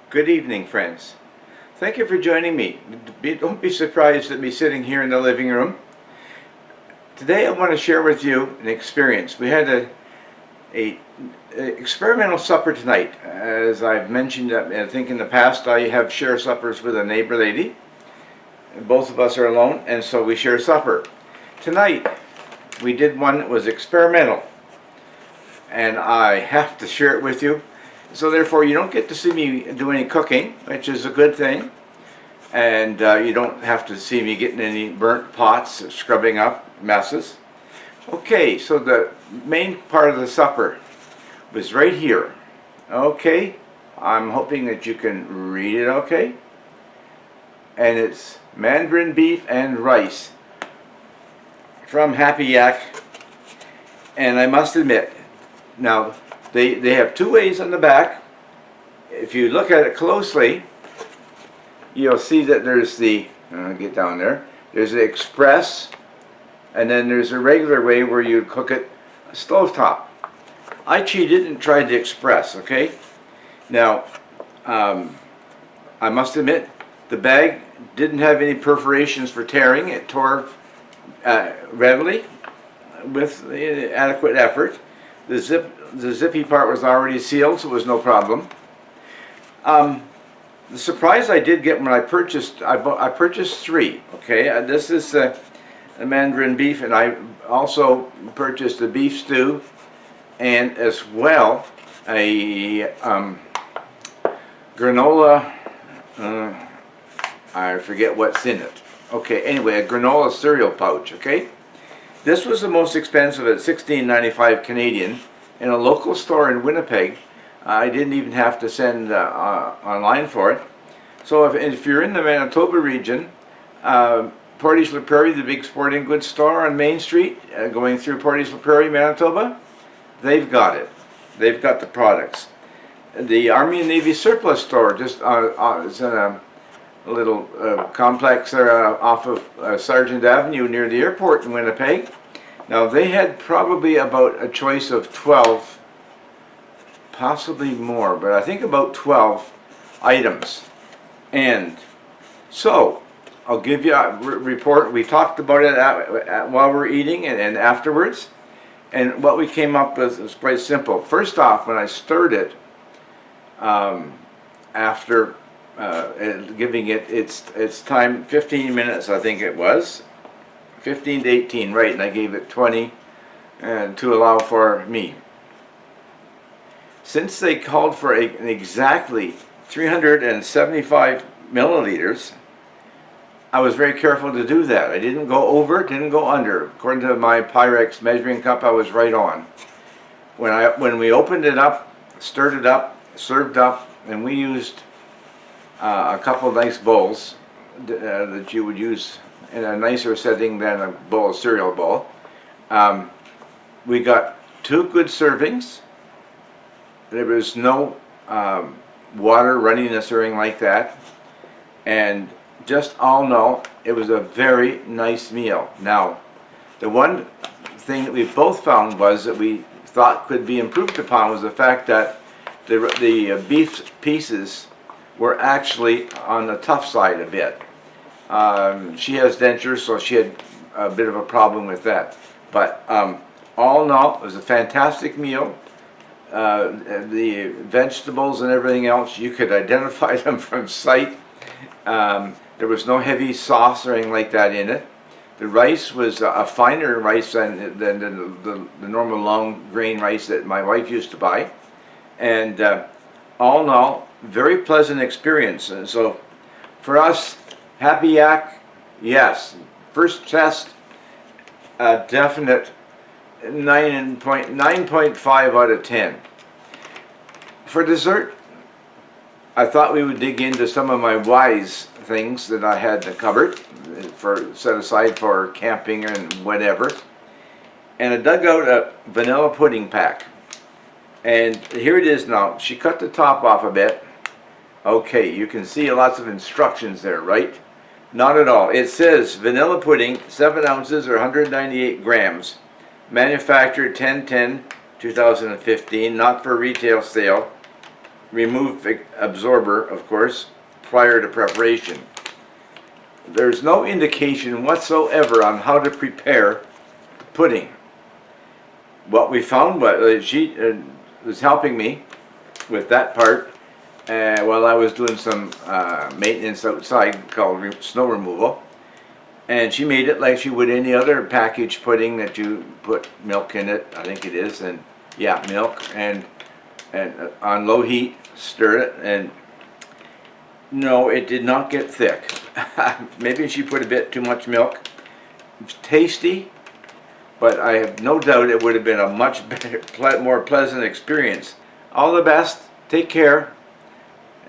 Good evening, friends. Thank you for joining me. Don't be surprised at me sitting here in the living room. Today I want to share with you an experience. We had a experimental supper tonight. As I've mentioned, I think in the past I have shared suppers with a neighbor lady. Both of us are alone, and so we share supper. Tonight we did one that was experimental, and I have to share it with you. So therefore you don't get to see me do any cooking, which is a good thing. And you don't have to see me getting any burnt pots, scrubbing up messes. Okay, so the main part of the supper was right here. Okay, I'm hoping that you can read it okay. And it's mandarin beef and rice from Happy YAK. And I must admit, now they have two ways on the back. If you look at it closely, you'll see that there's the, get down there, there's the express, and then there's a regular way where you cook it stovetop. I cheated and tried the express, okay? Now, I must admit, the bag didn't have any perforations for tearing. It tore readily with adequate effort. The zippy part was already sealed, so it was no problem. The surprise I did get when I purchased, I purchased three. Okay, this is the mandarin beef, and I also purchased a beef stew, and as well a granola. I forget what's in it. Okay, anyway, a granola cereal pouch. Okay. This was the most expensive at $16.95 Canadian in a local store in Winnipeg. I didn't even have to send online for it. So if you're in the Manitoba region, Portage La Prairie, the big sporting goods store on Main Street, going through Portage La Prairie, Manitoba, they've got it. They've got the products. The Army and Navy surplus store just is in a little complex there off of Sargent Avenue near the airport in Winnipeg. Now they had probably about a choice of 12, possibly more, but I think about 12 items. And so I'll give you a report. We talked about it while we're eating and afterwards, and what we came up with was quite simple. First off, when I stirred it, after giving it its time, 15 minutes I think it was, 15 to 18, right, and I gave it 20 and to allow for me. Since they called for an exactly 375 milliliters, I was very careful to do that. I didn't go over, didn't go under. According to my Pyrex measuring cup, I was right on. When we opened it up, stirred it up, served up, and we used a couple of nice bowls that you would use in a nicer setting than a bowl, cereal bowl. We got two good servings. There was no water runniness or anything like that, and just all in all, it was a very nice meal. Now, the one thing that we both found was that we thought could be improved upon was the fact that the beef pieces were actually on the tough side a bit. She has dentures, so she had a bit of a problem with that. But all in all, it was a fantastic meal. The vegetables and everything else, you could identify them from sight. There was no heavy sauce or anything like that in it. The rice was a finer rice than the normal long grain rice that my wife used to buy. And all in all, very pleasant experience. And so for us, Happy YAK, yes. First test, a definite 9.5 out of 10. For dessert, I thought we would dig into some of my wise things that I had in the cupboard set aside for camping and whatever. And I dug out a vanilla pudding pack. And here it is now. She cut the top off a bit. Okay, you can see lots of instructions there, right? Not at all. It says vanilla pudding, 7 ounces or 198 grams. Manufactured 10/10/2015, not for retail sale. remove absorber, of course, prior to preparation. There's no indication whatsoever on how to prepare pudding. What we found was she was helping me with that part while I was doing some maintenance outside called snow removal. And she made it like she would any other packaged pudding that you put milk in it, I think it is, and yeah, milk, and on low heat, stir it, and no, it did not get thick. Maybe she put a bit too much milk. It's tasty, but I have no doubt it would have been a much better, more pleasant experience. All the best, take care,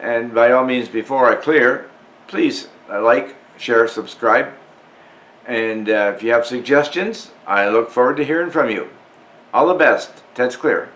and by all means, before I clear, please like, share, subscribe. And if you have suggestions, I look forward to hearing from you. All the best. Ted's clear.